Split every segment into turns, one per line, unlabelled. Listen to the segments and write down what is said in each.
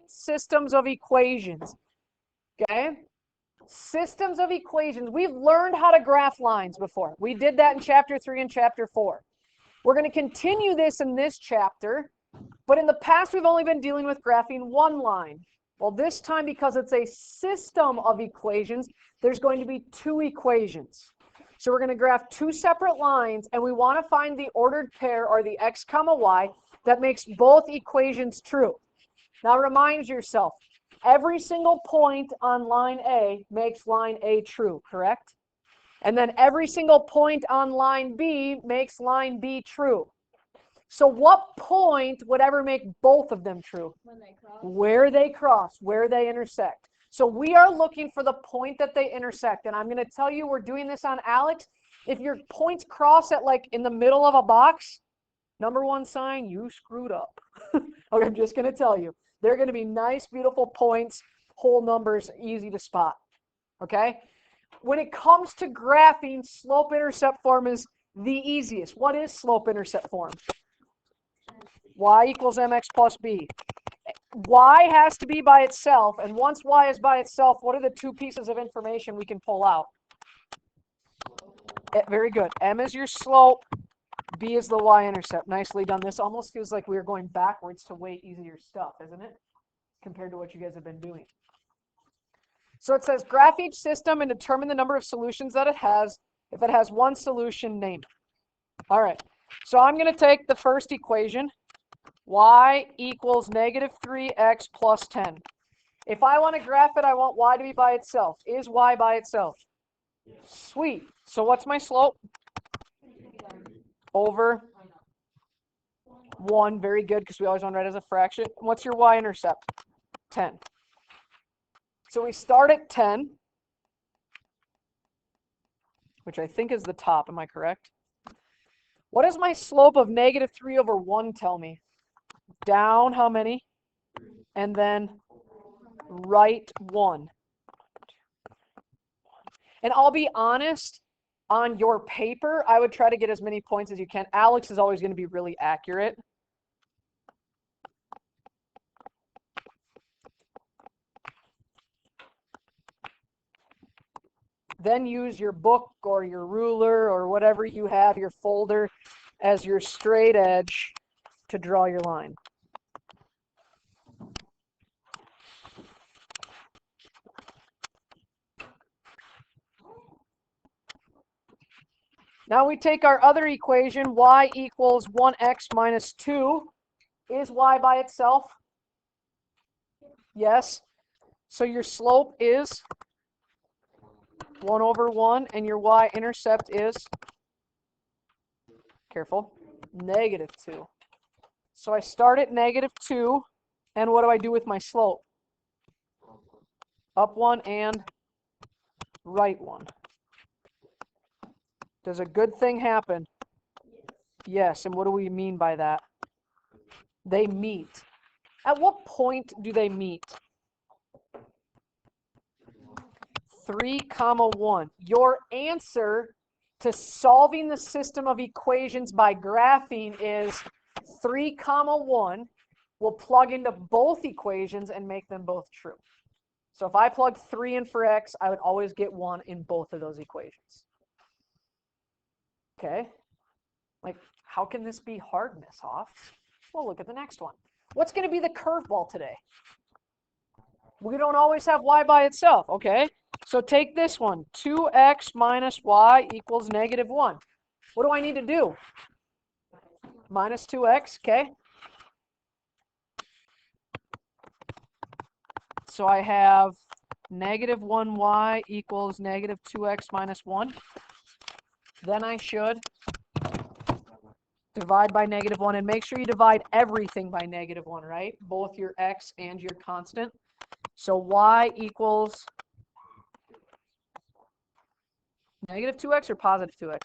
systems of equations. Okay? Systems of equations. We've learned how to graph lines before. We did that in chapter 3 and chapter 4. We're going to continue this in this chapter, but in the past we've only been dealing with graphing one line. Well, this time, because it's a system of equations, there's going to be two equations. So we're going to graph two separate lines, and we want to find the ordered pair, or the x comma y, that makes both equations true. Now remind yourself, every single point on line A makes line A true, correct? And then every single point on line B makes line B true. So what point would ever make both of them true?
When they cross.
Where they cross, where they intersect. So we are looking for the point that they intersect. And I'm going to tell you, we're doing this on Alex. If your points cross at like in the middle of a box, number one sign, you screwed up. Okay, I'm just going to tell you. They're going to be nice, beautiful points, whole numbers, easy to spot. Okay? When it comes to graphing, slope-intercept form is the easiest. What is slope-intercept form? Y equals mx plus b. Y has to be by itself, and once y is by itself, what are the two pieces of information we can pull out? Very good. M is your slope, b is the y-intercept. Nicely done. This almost feels like we are going backwards to way easier stuff, isn't it? Compared to what you guys have been doing. So it says graph each system and determine the number of solutions that it has. If it has one solution, name it. All right. So I'm going to take the first equation. Y equals negative 3x plus 10. If I want to graph it, I want y to be by itself. Is y by itself? Sweet. So what's my slope? Over 1. Very good, because we always want to write it as a fraction. What's your y-intercept? 10. So we start at 10, which I think is the top. Am I correct? What does my slope of negative 3 over 1 tell me? Down how many? And then right 1. And I'll be honest, on your paper, I would try to get as many points as you can. Alex is always going to be really accurate. Then use your book or your ruler or whatever you have, your folder, as your straight edge to draw your line. Now we take our other equation, y equals 1x minus 2. Is y by itself? Yes. So your slope is 1 over 1, and your y-intercept is, careful, negative 2. So I start at negative 2, and what do I do with my slope? Up 1 and right 1. Does a good thing happen? Yes, and what do we mean by that? They meet. At what point do they meet? 3, 1. Your answer to solving the system of equations by graphing is 3, 1. We'll plug into both equations and make them both true. So if I plug 3 in for x, I would always get 1 in both of those equations. Okay? Like, how can this be hard, Miss Hoff? Well, look at the next one. What's going to be the curveball today? We don't always have y by itself, okay? So take this one, 2x minus y equals negative 1. What do I need to do? Minus 2x, okay? So I have negative 1y equals negative 2x minus 1. Then I should divide by negative 1, and make sure you divide everything by negative 1, right? Both your x and your constant. So y equals negative 2x or positive 2x?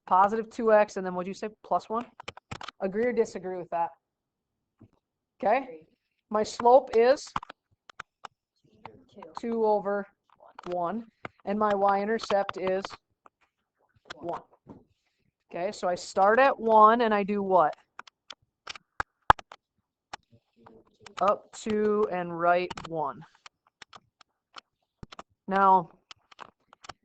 Positive 2x, and then what'd you say? Plus 1? Agree or disagree with that? Okay. My slope is 2 over 1, and my y-intercept is 1. Okay, so I start at 1, and I do what? up 2, and right 1. Now,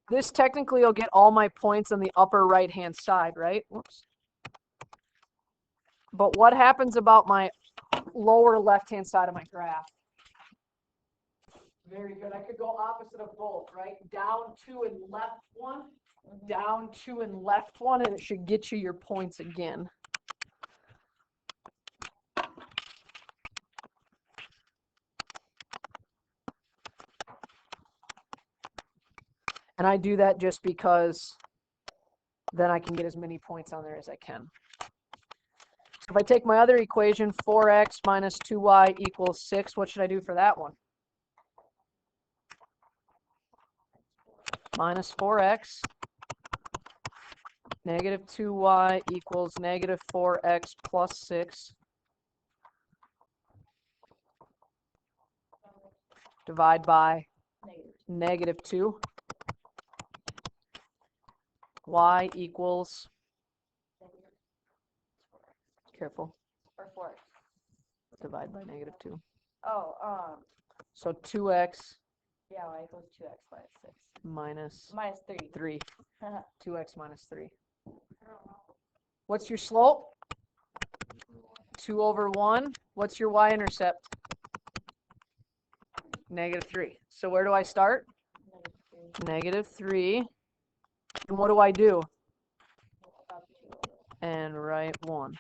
this technically will get all my points on the upper right-hand side, right? Whoops. But what happens about my lower left-hand side of my graph? Very good. I could go opposite of both, right? Down 2 and left 1. Down 2 and left 1, and it should get you your points again. And I do that just because then I can get as many points on there as I can. So if I take my other equation, 4x minus 2y equals 6, what should I do for that one? Minus 4x, negative 2y equals negative 4x plus 6. Divide by negative 2. Y equals, careful,
Or 4.
divide by negative 2.
Oh,
So 2x
yeah, y equals 2x minus 6.
minus
Minus 3.
3. 2x minus 3. What's your slope? 2 over 1. What's your y-intercept? Negative 3. So where do I start? Negative 3. And what do I do? And right 1.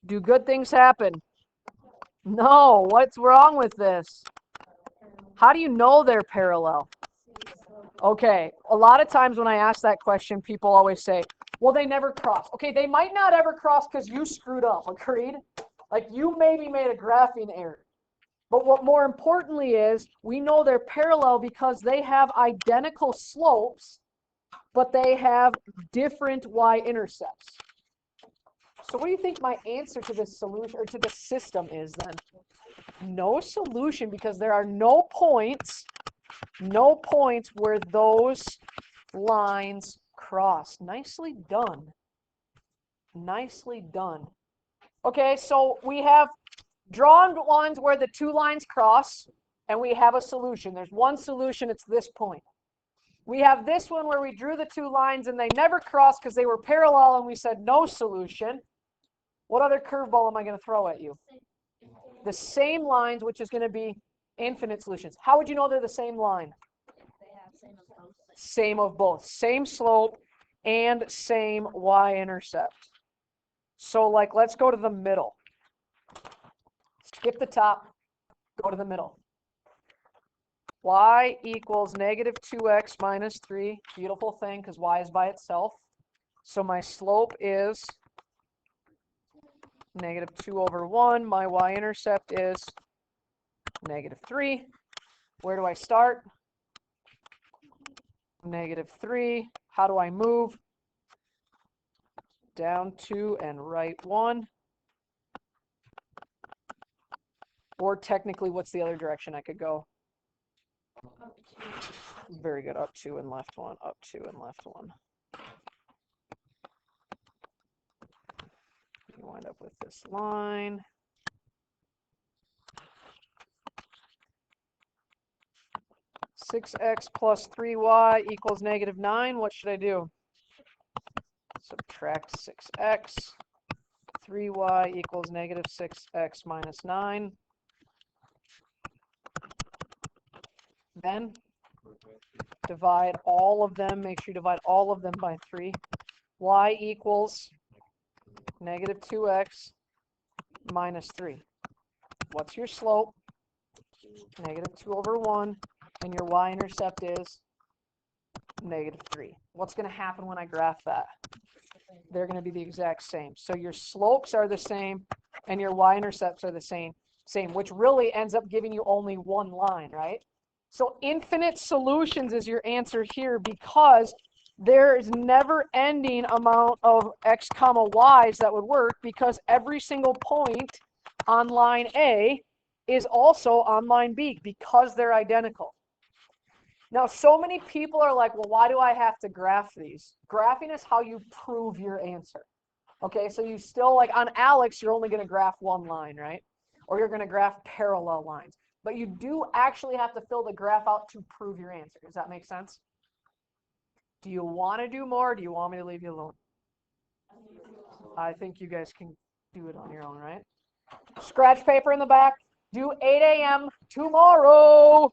Do good things happen? No. What's wrong with this? How do you know they're parallel? Okay. A lot of times when I ask that question, people always say, well, they never cross. Okay, they might not ever cross because you screwed up. Agreed? Like you maybe made a graphing error. But what more importantly is, we know they're parallel because they have identical slopes, but they have different y-intercepts. So what do you think my answer to this solution, or to this system is then? No solution, because there are no points where those lines cross. Nicely done. Nicely done. Okay, so we have drawn ones where the two lines cross, and we have a solution. There's one solution, it's this point. We have this one where we drew the two lines and they never crossed because they were parallel, and we said no solution. What other curveball am I going to throw at you? The same lines, which is going to be infinite solutions. How would you know they're the same line? Same of both. Same slope and same y-intercept. So like, let's go to the middle. Skip the top, go to the middle. Y equals negative 2x minus 3. Beautiful thing, because y is by itself. So my slope is negative 2 over 1. My y-intercept is negative 3. Where do I start? Negative 3. How do I move? Down 2 and right 1. Or technically, what's the other direction I could go? Very good. Up 2 and left 1. Up 2 and left 1. You wind up with this line. (6x plus 3y equals negative 9). What should I do? Subtract 6x. 3y equals negative 6x minus 9. Then divide all of them. Make sure you divide all of them by 3. Y equals negative 2x minus 3. What's your slope? Negative 2 over 1. And your y-intercept is negative 3. What's going to happen when I graph that? They're going to be the exact same. So your slopes are the same and your y-intercepts are the same, which really ends up giving you only one line, right? So infinite solutions is your answer here, because there is never ending amount of x comma y's that would work, because every single point on line A is also on line B, because they're identical. Now, so many people are like, well, why do I have to graph these? Graphing is how you prove your answer. Okay, so you still, like on Alex, you're only going to graph one line, right? or you're going to graph parallel lines. But you do actually have to fill the graph out to prove your answer. Does that make sense? Do you want to do more, or do you want me to leave you alone? I think you guys can do it on your own, right? Scratch paper in the back. Do 8 a.m. tomorrow.